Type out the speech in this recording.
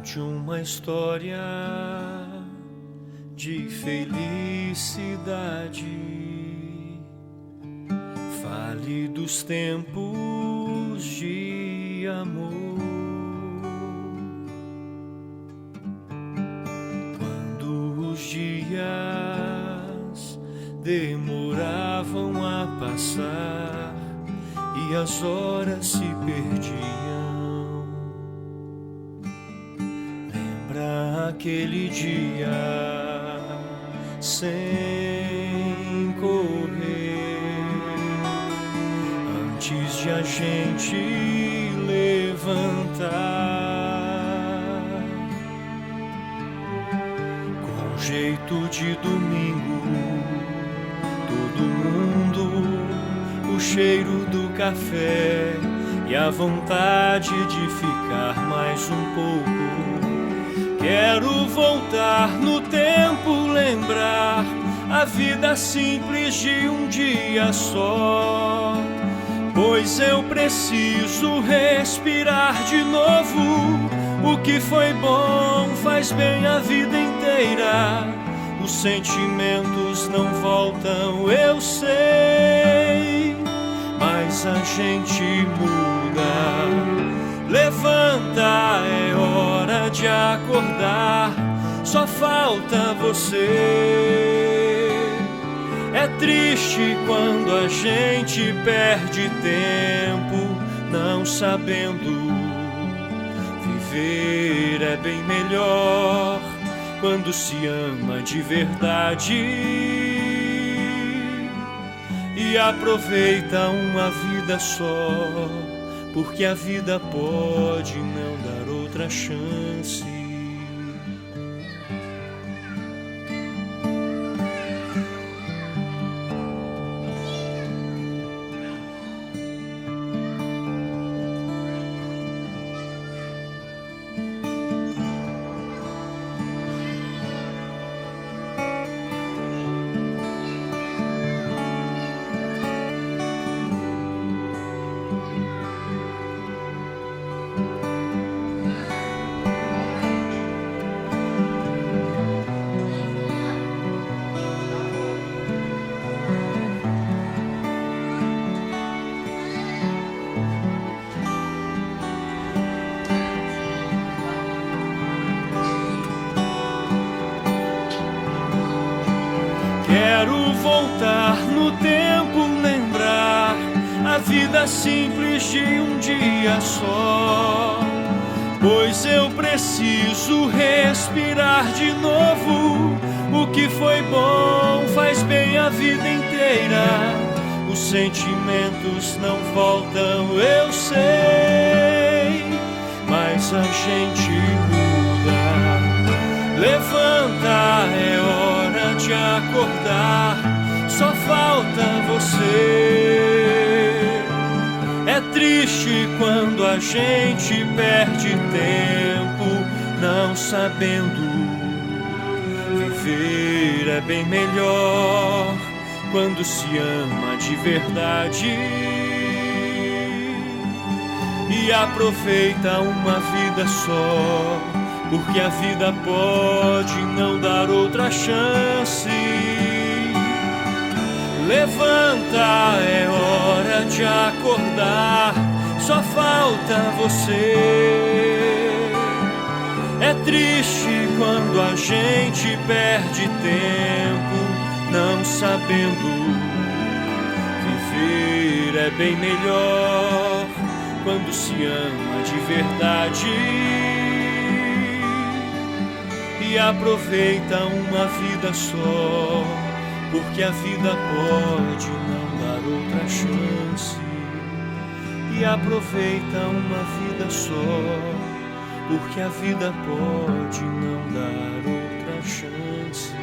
Conte uma história de felicidade. Fale dos tempos de amor, quando os dias demoravam a passar e as horas se perdiam. Lembra aquele dia sem correr, antes de a gente levantar, com jeito de domingo, todo mundo, o cheiro do café e a vontade de ficar mais um pouco. Quero voltar no tempo, lembrar a vida simples de um dia só, pois eu preciso respirar de novo. O que foi bom faz bem a vida inteira. Os sentimentos não voltam, eu sei, mas a gente muda. Levanta, é hora de acordar, só falta você. É triste quando a gente perde tempo não sabendo viver. É bem melhor quando se ama de verdade e aproveita uma vida só, porque a vida pode não dar outra chance. Quero voltar no tempo, lembrar a vida simples de um dia só, pois eu preciso respirar de novo. O que foi bom faz bem a vida inteira. Os sentimentos não voltam, eu sei, mas a gente muda. Levanta, é hora de acordar, só falta você. É triste quando a gente perde tempo não sabendo viver. É bem melhor quando se ama de verdade e aproveita uma vida só, porque a vida pode não dar outra chance. Levanta, é hora de acordar, só falta você. É triste quando a gente perde tempo não sabendo viver. É bem melhor quando se ama de verdade e aproveita uma vida só, porque a vida pode não dar outra chance. E aproveita uma vida só, porque a vida pode não dar outra chance.